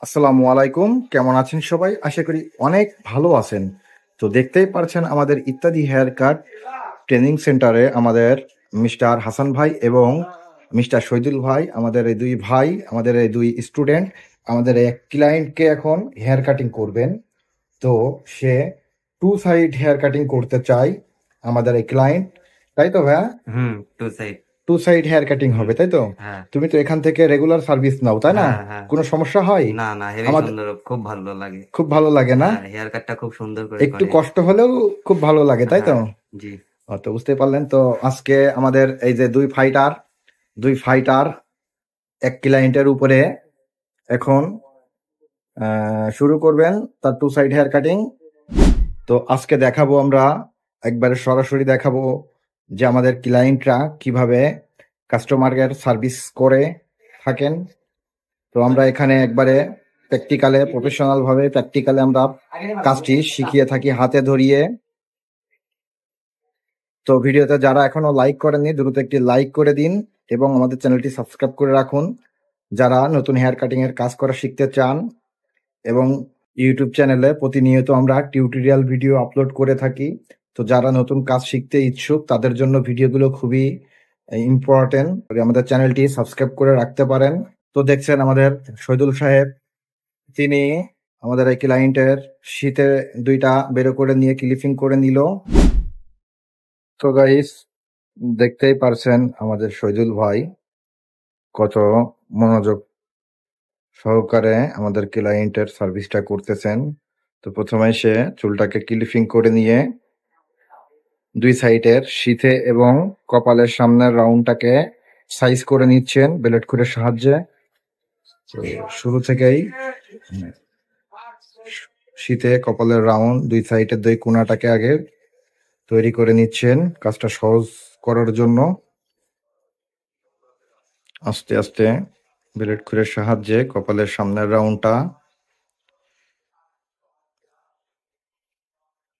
আসসালামু আলাইকুম। কেমন আছেন সবাই? আশা করি অনেক ভালো আছেন। তো দেখতেই পারছেন আমাদের ইত্যাদি হেয়ার কাট ট্রেনিং সেন্টারে আমাদের মিস্টার হাসান ভাই এবং মিস্টার শহীদুল ভাই, আমাদের এই ২ ভাই, আমাদের এই ২ স্টুডেন্ট আমাদের এক ক্লায়েন্টকে এখন হেয়ার কাটিং করবেন। তো সে 2 সাইড হেয়ার কাটিং করতে চায় আমাদের এই ক্লায়েন্ট। তাই তো ভাইয়া? Two side. 2 side hair cutting হুম। হবে, তাই তো? হ্যাঁ, তুমি তো এখান থেকে রেগুলার সার্ভিস নাও, তাই না? হ্যাঁ, হ্যাঁ। কোনো সমস্যা হয়? না, না, হেবি আমাদের সুন্দর, খুব ভালো লাগে। খুব ভালো লাগে না? হ্যাঁ, হেয়ার কাটটা খুব সুন্দর করে একটু করে। কষ্ট হলেও খুব ভালো লাগে, তাই তো? হ্যাঁ, জি। তো বুঝতে পারলেন তো। আজকে আমাদের এই যে দুই ফাইটার এক ক্লায়েন্টের উপরে এখন শুরু করবেন তার 2 সাইড হেয়ার কাটিং। তো আজকে দেখাবো আমরা, একবারে সরাসরি দেখাবো যে আমাদের ক্লায়েন্টরা কিভাবে কাস্টমারের সার্ভিস করে থাকেন। তো আমরা এখানে একবারে প্রফেশনাল ভাবে প্র্যাকটিক্যালে আমরা কাজটি শিখিয়ে থাকি হাতে ধরিয়ে। তো ভিডিওতে যারা এখনো লাইক করেননি দ্রুত একটি লাইক করে দিন এবং আমাদের চ্যানেলটি সাবস্ক্রাইব করে রাখুন যারা নতুন হেয়ার কাটিং এর কাজ করা শিখতে চান। এবং ইউটিউব চ্যানেলে প্রতিনিয়ত আমরা টিউটোরিয়াল ভিডিও আপলোড করে থাকি। তো যারা নতুন কাজ শিখতে ইচ্ছুক তাদের জন্য ভিডিওগুলো খুবই ইম্পর্টেন্ট। আমাদের চ্যানেলটি সাবস্ক্রাইব করে রাখতে পারেন। তো দেখছেন আমাদের শহীদুল সাহেব, তিনি আমাদের এই ক্লায়েন্টের শীতে 2টা বেরো করে নিয়ে ক্লিপিং করে নিল। তো গাইস, দেখতেই পারছেন আমাদের শহীদুল ভাই কত মনোযোগ সহকারে আমাদের ক্লায়েন্টের সার্ভিসটা করতেছেন। তো প্রথমে সে চুলটাকে ক্লিপিং করে নিয়ে 2 সাইডের শীতে এবং কপালের সামনের রাউন্ডটাকে সাইজ করে নিচ্ছেন ব্লেড খুরের সাহায্যে। তো শুরু থেকেই শীতে কপালের রাউন্ড 2 সাইডের 2 কোণাটাকে আগে তৈরি করে নিচ্ছেন কাজটা সহজ করার জন্য। আস্তে আস্তে ব্লেড খুরের সাহায্যে কপালের সামনের রাউন্ডটা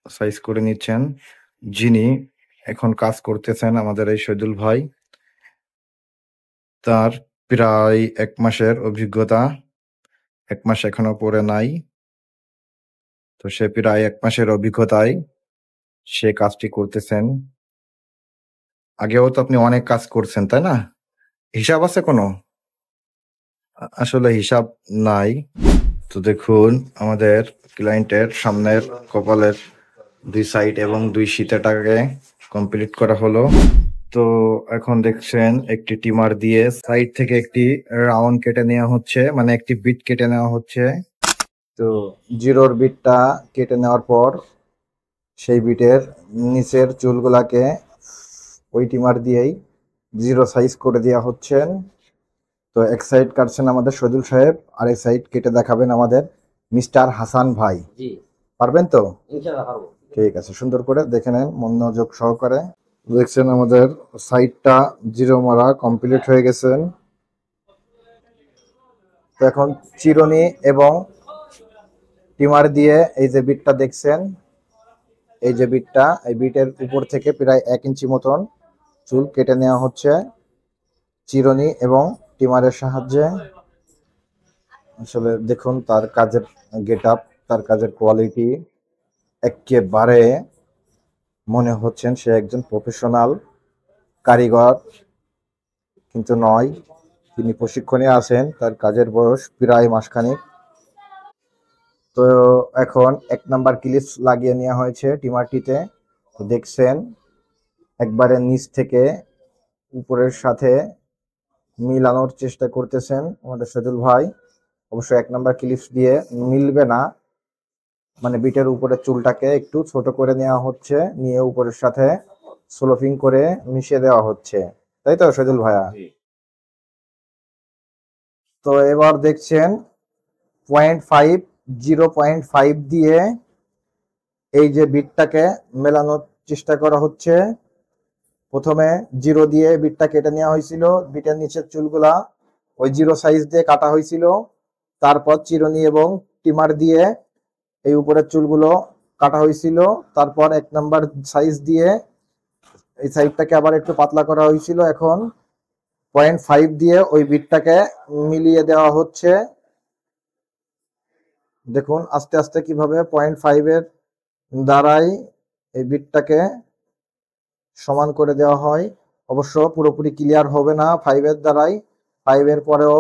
সাইজ করে নিচ্ছেন। যিনি এখন কাজ করতেছেন আমাদের এই শহীদুল ভাই, তার প্রায় 1 মাসের অভিজ্ঞতা। 1 মাস এখনো পরে নাই। তো সে প্রায় 1 মাসের অভিজ্ঞতায় সে কাজটি করতেছেন। আগেও তো আপনি অনেক কাজ করছেন, তাই না? হিসাব আছে কোনো? আসলে হিসাব নাই। তো দেখুন আমাদের ক্লায়েন্টের সামনের কপালের 2 সাইড এবং 2 সিতাটাকে কমপ্লিট করা হলো। তো এখন দেখছেন একটি টিমার দিয়ে সাইড থেকে একটি রাউন্ড কেটে নেওয়া হচ্ছে, মানে একটি বিট কেটে নেওয়া হচ্ছে। তো জিরোর বিটটা কেটে নেওয়ার পর সেই বিটের নিচের চুলগুলাকে ওই টিমার দিয়েই জিরো সাইজ করে দেওয়া হচ্ছে। তো এক সাইড কাটছেন আমাদের শহীদুল সাহেব, আর এক সাইড কেটে দেখাবেন আমাদের মিস্টার হাসান ভাই। জি, পারবেন তো? ইনশাআল্লাহ পারবো। ঠিক আছে, সুন্দর করে দেখে নেন মনোযোগ সহকারে। দেখছেন আমাদের সাইডটা জিরো মারা কমপ্লিট হয়ে গেছেন। তো এখন চিরুনি এবং টিমার দিয়ে এই যে বিটটা দেখছেন, এই যে বিটটা, এই বিটের উপর থেকে প্রায় 1 ইঞ্চি মতন চুল কেটে নেওয়া হচ্ছে চিরুনি এবং টিমারের সাহায্যে। আসলে দেখুন তার কাজের গেট আপ, তার কাজের কোয়ালিটি, একেবারে মনে হচ্ছেন সে একজন প্রফেশনাল কারিগর, কিন্তু নয়। তিনি প্রশিক্ষণে আছেন, তার কাজের বয়স প্রায় মাসখানেক। তো এখন 1 নাম্বার ক্লিপ লাগিয়ে নেওয়া হয়েছে টিমারটিতে। তো দেখছেন একবারে নিচ থেকে উপরের সাথে মিলানোর চেষ্টা করতেছেন আমাদের শহীদুল ভাই। অবশ্য 1 নাম্বার ক্লিপস দিয়ে মিলবে না, মানে বিটের উপরে চুলটাকে একটু ছোট করে নেওয়া হচ্ছে, নিয়ে উপরের সাথে স্লোপিং করে মিশিয়ে দেওয়া হচ্ছে, তাই তো শহীদুল ভাইয়া? তো এবার দেখছেন 0.5 0.5 দিয়ে এই যে বিটটাকে মেলানোর চেষ্টা করা হচ্ছে। প্রথমে জিরো দিয়ে বিটটা কেটে নেওয়া হয়েছিল, বিটের নিচের চুলগুলা ওই জিরো সাইজ দিয়ে কাটা হয়েছিল। তারপর চিরুনি এবং টিমার দিয়ে এই উপরের চুলগুলো কাটা হয়েছিল। তারপর 1 নাম্বার সাইজ দিয়ে এই সাইডটাকে আবার একটু পাতলা করা হয়েছিল। এখন 0.5 দিয়ে ওই বিটটাকে মিলিয়ে দেওয়া হচ্ছে। দেখুন আস্তে আস্তে কিভাবে 0.5 এর দ্বারাই এই বিটটাকে সমান করে দেওয়া হয়। অবশ্য পুরোপুরি ক্লিয়ার হবে না 5 এর দ্বারাই, 5 এর পরেও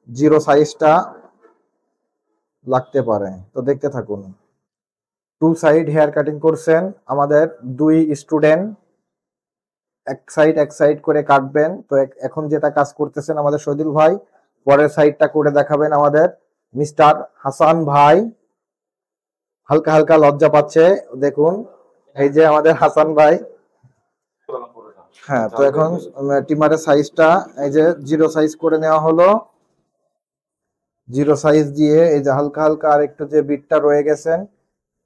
জিরো সাইজটা লাগতে পারে। তো দেখতে থাকুন। টু সাইড হেয়ার কাটিং করছেন আমাদের দুই স্টুডেন্ট, এক সাইড করে কাটবেন। তো এখন যেটা কাজ করতেছেন আমাদের শহীদুল ভাই, পরের সাইডটা করে দেখাবেন আমাদের মিস্টার হাসান ভাই। হালকা হালকা লজ্জা পাচ্ছে, দেখুন এই যে আমাদের হাসান ভাই। হ্যাঁ, তো এখন টিমারের সাইজটা এই যে জিরো সাইজ করে নেওয়া হলো। জিরো সাইজ দিয়ে এই যে হালকা হালকা আরেকটু যে বিটটা রয়ে গেছেন,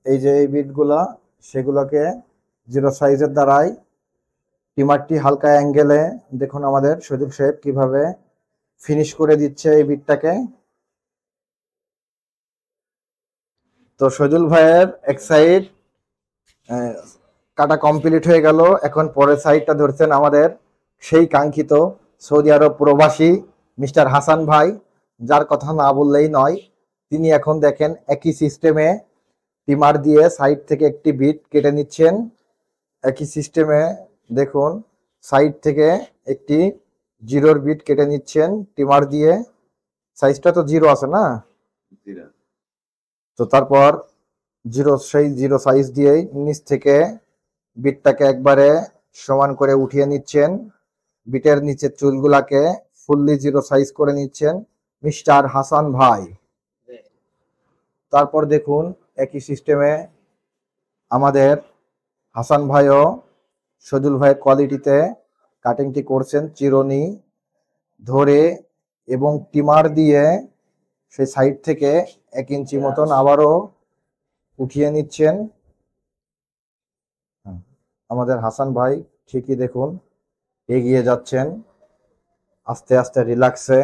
এই যে এই বিটগুলা, সেগুলোকে জিরো সাইজের দ্বারাই টিমারটি হালকা অ্যাঙ্গেলে, দেখুন আমাদের শহীদুল সাহেব কিভাবে ফিনিশ করে দিচ্ছে এই বিটটাকে। তো শহীদুল ভাইয়ের এক সাইড কাটা কমপ্লিট হয়ে গেল। এখন পরের সাইডটা ধরছেন আমাদের সেই কাঙ্ক্ষিত সৌদি আরব প্রবাসী মিস্টার হাসান ভাই, যার কথা না বললেই নয়। তিনি এখন দেখেন একই সিস্টেমে টিমার দিয়ে সাইড থেকে একটি বিট কেটে নিচ্ছেন। একই সিস্টেমে দেখুন সাইড থেকে একটি জিরোর বিট কেটে নিচ্ছেন টিমার দিয়ে। সাইজটা তো জিরো আছে না, তো তারপর সেই জিরো সাইজ দিয়েই নিচ থেকে বিটটাকে একবারে সমান করে উঠিয়ে নিচ্ছেন। বিটের নিচে চুলগুলাকে ফুললি জিরো সাইজ করে নিচ্ছেন মিস্টার হাসান ভাই। তারপর দেখুন একই সিস্টেমে আমাদের হাসান ভাইও সজুল ভাইয়ের কোয়ালিটিতে কাটিংটি করছেন, চিরুনি ধরে এবং টিমার দিয়ে সেই সাইড থেকে 1 ইঞ্চি মতন আবারও উঠিয়ে নিচ্ছেন। আমাদের হাসান ভাই ঠিকই দেখুন এগিয়ে যাচ্ছেন আস্তে আস্তে রিল্যাক্সে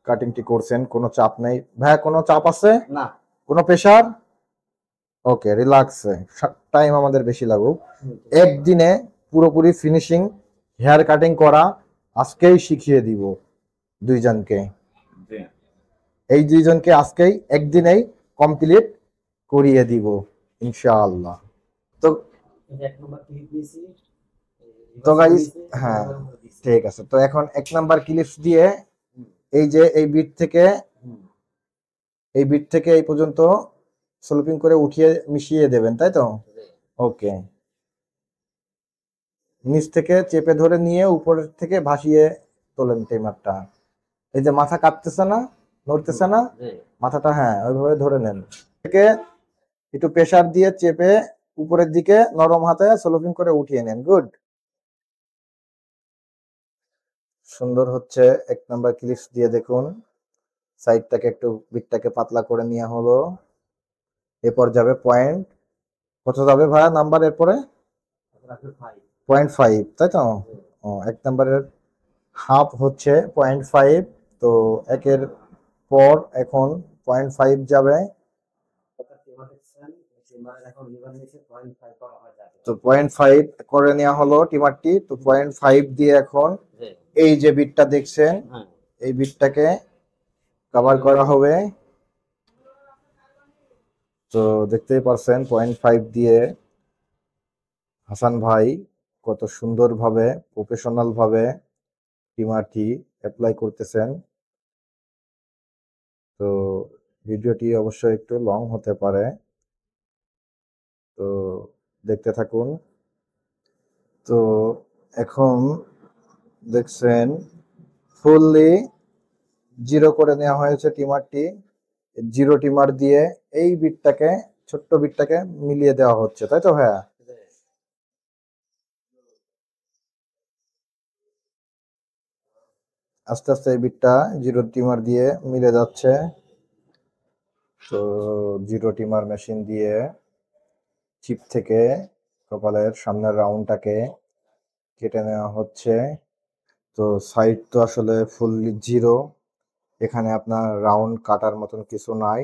কাটিংটি করছেন। কোনো চাপ নেই ভাইয়া, কোনো চাপ আছে না, কোনো প্রেশার? ওকে, রিল্যাক্সে। টাইম আমাদের বেশি লাগুক, একদিনে পুরোপুরি ফিনিশিং হেয়ার কাটিং করা আজকেই শিখিয়ে দিব দুইজনকে। এই দুইজনকে আজকেই একদিনেই কমপ্লিট করিয়ে দিব ইনশাআল্লাহ। তো তো গাইস, হ্যাঁ ঠিক আছে। তো এখন 1 নাম্বার ক্লিপস দিয়ে এই যে এই বিট থেকে এই পর্যন্ত স্লোপিং করে উঠিয়ে মিশিয়ে দেবেন, তাই তো? ওকে, নিচ থেকে চেপে ধরে নিয়ে উপরের থেকে ভাসিয়ে তোলেন টেমারটা। এই যে মাথা কাঁপতেছে না, নড়তেছে না মাথাটা, হ্যাঁ ওইভাবে ধরে নেন। থেকে একটু প্রেসার দিয়ে চেপে উপরের দিকে নরম হাতে স্লোপিং করে উঠিয়ে নেন। গুড, সুন্দর হচ্ছে। 1 নাম্বার ক্লিপস দিয়ে দেখুন সাইডটাকে একটু বিটটাকে পাতলা করে নেওয়া হলো। এরপর যাবে পয়েন্ট, কত যাবে ভাইয়া নাম্বার এরপরে? 0.5, তাই তো? ও, 1 নাম্বারের হাফ হচ্ছে 0.5। তো একের পর এখন 0.5 যাবে। তো 0.5 করে নেওয়া হলো টিমারটি। তো 0.5 দিয়ে এখন এই যে বিটটা দেখছেন এই বিটটাকে কভার করা হবে। তো দেখতেই পারছেন 0.5 দিয়ে হাসান ভাই কত সুন্দরভাবে প্রফেশনাল ভাবে টিমারটি অ্যাপ্লাই করতেছেন। তো ভিডিওটি অবশ্যই একটু লং হতে পারে, তো দেখতে থাকুন। তো এখন দেখছেন ফুললি জিরো করে নেওয়া হয়েছে টিমারটি। জিরো টিমার দিয়ে এই বিটটাকে, ছোট্ট বিটটাকে মিলিয়ে দেওয়া হচ্ছে, তাই তো ভাইয়া? আস্তে আস্তে এই বিটটা জিরো টিমার দিয়ে মিলে যাচ্ছে। তো জিরো টিমার মেশিন দিয়ে চিপ থেকে কপালের সামনের রাউন্ডটাকে কেটে নেওয়া হচ্ছে। তো সাইড তো আসলে ফুললি জিরো, এখানে আপনার রাউন্ড কাটার মতন কিছু নাই,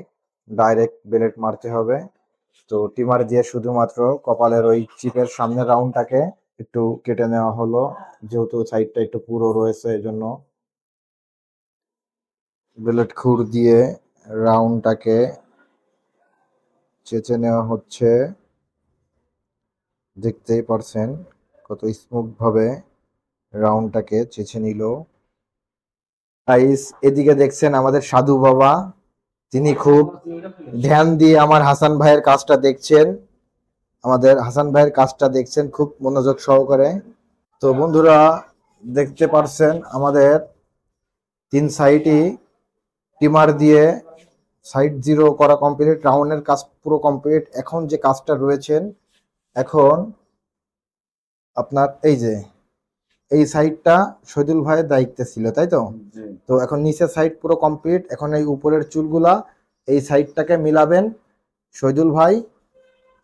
ডাইরেক্ট বেলেট মারতে হবে। তো টিমার দিয়ে শুধুমাত্র কপালের ওই চিপের সামনের রাউন্ডটাকে একটু কেটে নেওয়া হলো, যেহেতু সাইডটা একটু পুরো রয়েছে এই জন্য। ব্লেড খুর দিয়ে রাউন্ডটাকে চেঁচে নেওয়া হচ্ছে। দেখতেই পারছেন কত স্মুথ ভাবে রাউন্ডটাকে চেঁচে নিল। গাইস এদিকে দেখছেন আমাদের সাধু বাবা, তিনি খুব ধ্যান দিয়ে আমার হাসান ভাইয়ের কাজটা দেখছেন, আমাদের হাসান ভাইয়ের কাজটা দেখছেন খুব মনোযোগ সহকারে। তো বন্ধুরা দেখতে পারছেন আমাদের তিন সাইডই টিমার দিয়ে সাইড জিরো করা কমপ্লিট, রাউন্ডের কাজ পুরো কমপ্লিট। এখন যে কাজটা রয়েছেন, এখন আপনার এই যে এই সাইডটা শহীদুল ভাইয়ের দায়িত্বে ছিল, তাই তো? তো এখন নিচের সাইড পুরো কমপ্লিট, এখন এই উপরের চুলগুলা এই সাইডটাকে মিলাবেন শহীদুল ভাই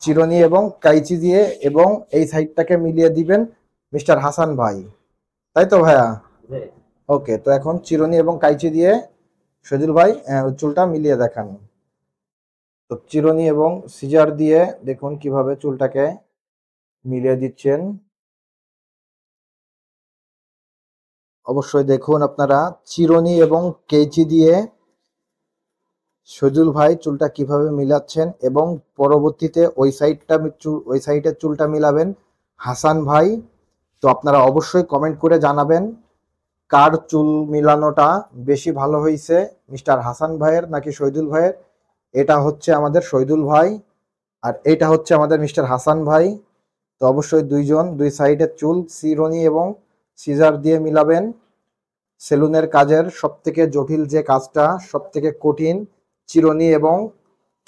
চিরুনি এবং কাইচি দিয়ে, এবং এই সাইডটাকে মিলিয়ে দিবেন মিস্টার হাসান ভাই, তাই তো ভাইয়া? ওকে, তো এখন চিরুনি এবং কাইচি দিয়ে শহীদুল ভাই চুলটা মিলিয়ে দেখান। তো চিরুনি এবং সিজার দিয়ে দেখুন কিভাবে চুলটাকে মিলিয়ে দিচ্ছেন। অবশ্যই দেখুন আপনারা চিরুনি এবং কেচি দিয়ে শহীদুল ভাই চুলটা কিভাবে মিলাচ্ছেন, এবং পরবর্তীতে ওই সাইডের চুলটা মিলাবেন হাসান ভাই। তো আপনারা অবশ্যই কমেন্ট করে জানাবেন কার চুল মিলানোটা বেশি ভালো হয়েছে, মিস্টার হাসান ভাইয়ের নাকি শহীদুল ভাইয়ের। এটা হচ্ছে আমাদের শহীদুল ভাই, আর এটা হচ্ছে আমাদের মিস্টার হাসান ভাই। তো অবশ্যই দুইজন দুই সাইডের চুল চিরুনি এবং সিজার দিয়ে মিলাবেন। সেলুনের কাজের সবথেকে জটিল যে কাজটা, সবথেকে কঠিন, চিরুনি এবং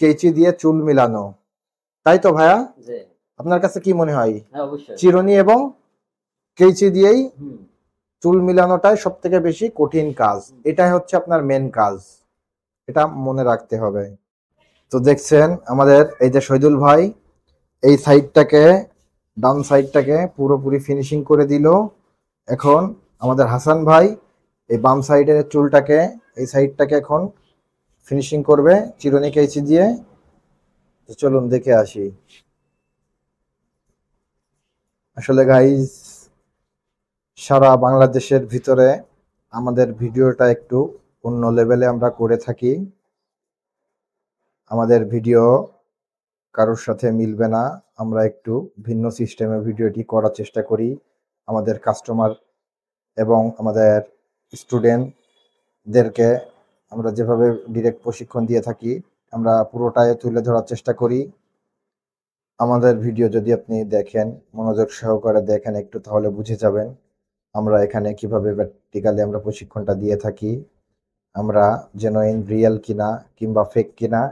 কেচি দিয়ে চুল মিলানো, তাই তো ভাইয়া? আপনার কাছে কি মনে হয়? চিরুনি এবং কেচি দিয়েই চুল মিলানোটাই সব থেকে বেশি কঠিন কাজ, এটাই হচ্ছে আপনার মেন কাজ, এটা মনে রাখতে হবে। তো দেখছেন আমাদের এই যে শহীদুল ভাই এই সাইডটাকে, ডান সাইডটাকে পুরোপুরি ফিনিশিং করে দিল। এখন আমাদের হাসান ভাই এই বাম সাইডের চুলটাকে, এই সাইডটাকে এখন ফিনিশিং করবে চিরুনি কেচি দিয়ে। তো চলুন দেখে আসি। আসলে গাইস সারা বাংলাদেশের ভিতরে আমাদের ভিডিওটা একটু অন্য লেভেলে আমরা করে থাকি। আমাদের ভিডিও কারোর সাথে মিলবে না, আমরা একটু ভিন্ন সিস্টেমে ভিডিওটি করার চেষ্টা করি। আমাদের কাস্টমার এবং আমাদের স্টুডেন্টদেরকে আমরা যেভাবে ডিরেক্ট প্রশিক্ষণ দিয়ে থাকি, আমরা পুরোটাই তুলে ধরার চেষ্টা করি। আমাদের ভিডিও যদি আপনি দেখেন, মনোযোগ সহকারে দেখেন একটু, তাহলে বুঝে যাবেন আমরা এখানে কিভাবে প্র্যাকটিক্যালি আমরা প্রশিক্ষণটা দিয়ে থাকি। আমরা জেনুইন রিয়েল কিনা কিংবা ফেক কিনা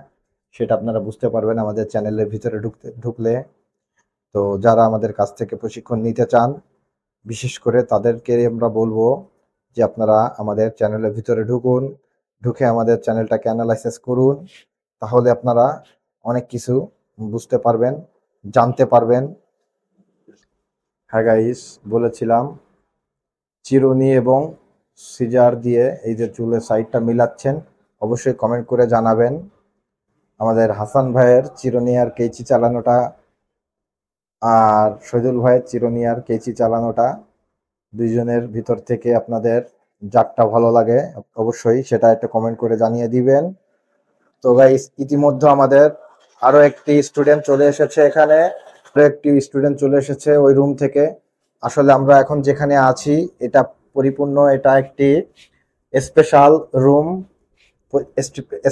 সেটা আপনারা বুঝতে পারবেন আমাদের চ্যানেলের ভিতরে ঢুকলে। তো যারা আমাদের কাছ থেকে প্রশিক্ষণ নিতে চান, বিশেষ করে তাদেরকে আমরা বলবো যে আপনারা আমাদের চ্যানেলের ভিতরে ঢুকুন, ঢুকে আমাদের চ্যানেলটাকে অ্যানালাইসিস করুন, তাহলে আপনারা অনেক কিছু বুঝতে পারবেন, জানতে পারবেন। হ্যাঁ গাইস, বলেছিলাম চিরুনি এবং সিজার দিয়ে এই যে চুলের সাইডটা মিলাচ্ছেন, অবশ্যই কমেন্ট করে জানাবেন। আমাদের হাসান ভাইয়ের চিরুনি আর কেচি চালানোটা আর শহীদুল ভাইয়ের চিরুনি আর কেচি চালানোটা, দুইজনের ভিতর থেকে আপনাদের যারটা ভালো লাগে অবশ্যই সেটা একটা কমেন্ট করে জানিয়ে দিবেন। তো গাইস ইতিমধ্যে আমাদের আরো একটি স্টুডেন্ট চলে এসেছে এখানে, ওই রুম থেকে। আসলে আমরা এখন যেখানে আছি এটা পরিপূর্ণ, এটা একটি স্পেশাল রুম,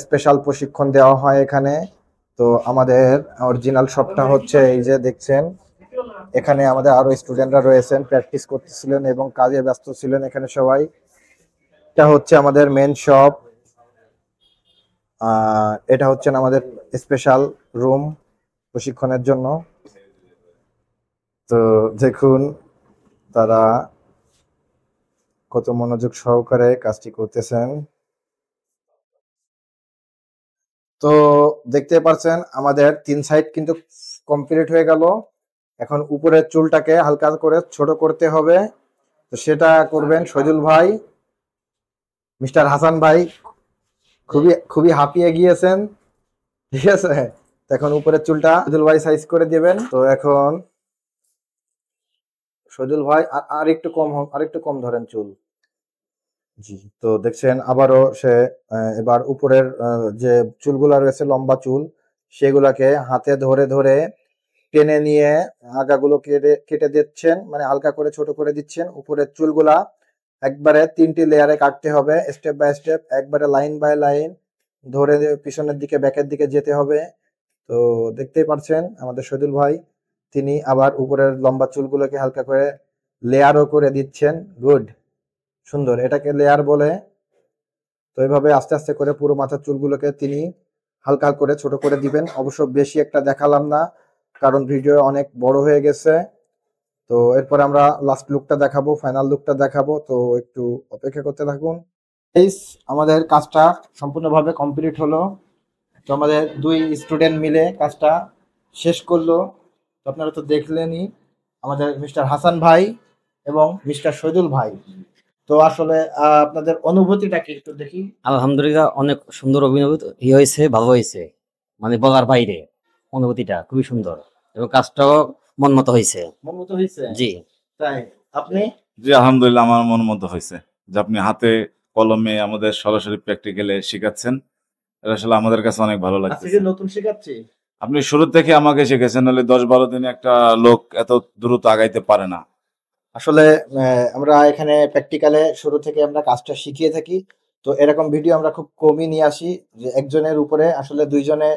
স্পেশাল প্রশিক্ষণ দেওয়া হয় এখানে। তো আমাদের অরিজিনাল শপটা হচ্ছে এই যে দেখছেন, এখানে আমাদের আরো স্টুডেন্টরা রয়েছেন, প্র্যাকটিস করতেছিলেন এবং কাজে ব্যস্ত ছিলেন এখানে সবাই। এটা হচ্ছে আমাদের মেন শপ, এটা হচ্ছে আমাদের স্পেশাল রুম প্রশিক্ষণের জন্য। তো দেখুন তারা কত মনোযোগ সহকারে কাজটি করতেছেন। তো দেখতে পাচ্ছেন আমাদের তিন সাইড কিন্তু কমপ্লিট হয়ে গেল। এখন উপরের চুলটাকে হালকা করে ছোট করতে হবে, তো সেটা করবেন শহীদুল ভাই, মিস্টার হাসান ভাই খুবই খুবই হাঁপিয়ে গিয়েছেন, ঠিক আছে? এখন উপরের চুলটা শহীদুল ভাই সাইজ করে দিবেন। তো এখন শহীদুল ভাই আর একটু কম ধরেন চুল, জি, তো দেখছেন আবারও সে এবার উপরের যে চুলগুলা রয়েছে লম্বা চুল সেগুলাকে হাতে ধরে ধরে টেনে নিয়ে আগাগুলো কেটে কেটে দিচ্ছেন, মানে হালকা করে ছোট করে দিচ্ছেন। উপরের চুলগুলা একবারে 3টি লেয়ারে কাটতে হবে, স্টেপ বাই স্টেপ, একবারে লাইন বাই লাইন ধরে পিছনের দিকে ব্যাকের দিকে যেতে হবে। তো দেখতেই পাচ্ছেন আমাদের শহীদুল ভাই তিনি আবার উপরের লম্বা চুলগুলোকে হালকা করে লেয়ারও করে দিচ্ছেন। গুড, সুন্দর, এটাকে লেয়ার বলে। তো এইভাবে আস্তে আস্তে করে পুরো মাথার চুলগুলোকে তিনি হালকা করে ছোট করে দিবেন। অবশ্য বেশি একটা দেখালাম না কারণ ভিডিও অনেক বড় হয়ে গেছে। তো এরপর আমরা লাস্ট লুকটা দেখাবো, ফাইনাল লুকটা দেখাবো, তো একটু অপেক্ষা করতে থাকুন। গাইস, আমাদের কাজটা সম্পূর্ণভাবে কমপ্লিট হলো। তো আমাদের দুই স্টুডেন্ট মিলে কাজটা শেষ করলো। তো আপনারা তো দেখলেনই, আমাদের মিস্টার হাসান ভাই এবং মিস্টার শহীদুল ভাই। তো আসলে আপনাদের অনুভূতিটা কি একটু দেখি। আলহামদুলিল্লাহ, অনেক সুন্দর অভিনব হয়েছে, ভালো হয়েছে, মানে বলার বাইরে। অনুভূতিটা খুবই সুন্দর এবং কাজটাও মন মতো হয়েছে। মন মতো হয়েছে? জি। তাই? আপনি? জি, আলহামদুলিল্লাহ, আমার মন মতো হয়েছে যে আপনি হাতে কলমে আমাদের সরাসরি প্র্যাকটিক্যালে শিখাচ্ছেন। এটা আসলে আমাদের কাছে অনেক ভালো আজকে লাগছে। কি নতুন শেখাচ্ছি? আপনি শুরু থেকে আমাকে শিখেছেন, নাহলে 10-12 দিনে একটা লোক এত দ্রুত আগাইতে পারে না। আসলে আমরা এখানে প্র্যাকটিক্যালে শুরু থেকে আমরা কাজটা শিখিয়ে থাকি। তো এরকম ভিডিও আমরা খুব কমই নিয়ে আসি যে একজনের উপরে আসলে দুইজনে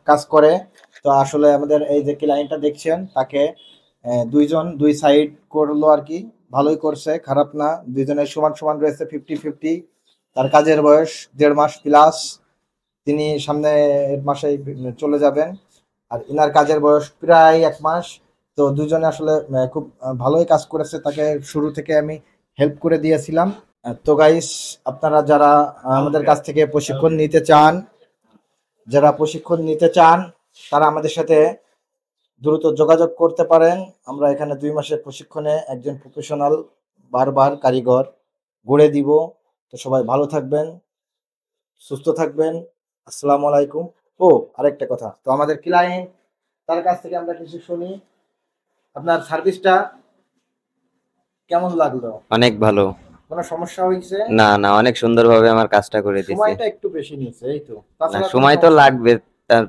কাজ করে। তো আসলে আমাদের এই যে ক্লায়েন্টটা দেখছেন তাকে দুইজন দুই সাইড করলো আর কি, ভালোই করছে, খারাপ না। দুইজনের সমান সমান রয়েছে, 50-50। তার কাজের বয়স 1.5 মাস প্লাস, তিনি সামনে মাসে চলে যাবেন। আর ইনার কাজের বয়স প্রায় 1 মাস। তো দুজনে আসলে খুব ভালোই কাজ করেছে, তাকে শুরু থেকে আমি হেল্প করে দিয়েছিলাম। তো গাইস, আপনারা যারা আমাদের কাছ থেকে প্রশিক্ষণ নিতে চান, তারা আমাদের সাথে দ্রুত যোগাযোগ করতে পারেন। আমরা এখানে 2 মাসের প্রশিক্ষণে একজন প্রফেশনাল বারবার কারিগর গড়ে দিব। তো সবাই ভালো থাকবেন, সুস্থ থাকবেন। আসসালামু আলাইকুম। ও আরেকটা কথা, তো আমাদের ক্লায়েন্ট, তার কাছ থেকে আমরা কিছু শুনি। আপনার সার্ভিসটা কেমন লাগলো? অনেক ভালো। কোনো সমস্যা হয়েছে? না না, অনেক সুন্দরভাবে আমার কাজটা করে দিছে। সময়টা একটু বেশি নিয়েছে, এই তো। না, তাছাড়া কোনো সময় তো সমস্যা নেই। লাগবে। তার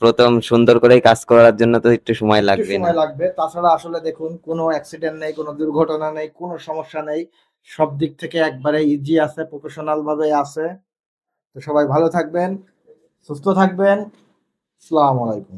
প্রথম সুন্দর করে কাজ করার জন্য তো একটু সময় একটু লাগবে না? সময় লাগবে। তাছাড়া আসলে দেখুন, কোনো অ্যাক্সিডেন্ট নেই, কোনো দুর্ঘটনা নেই, কোনো সমস্যা নেই। সব দিক থেকে একবারে ইজি আছে, প্রফেশনাল ভাবে আছে। তো সবাই ভালো থাকবেন, সুস্থ থাকবেন। আসসালামু আলাইকুম।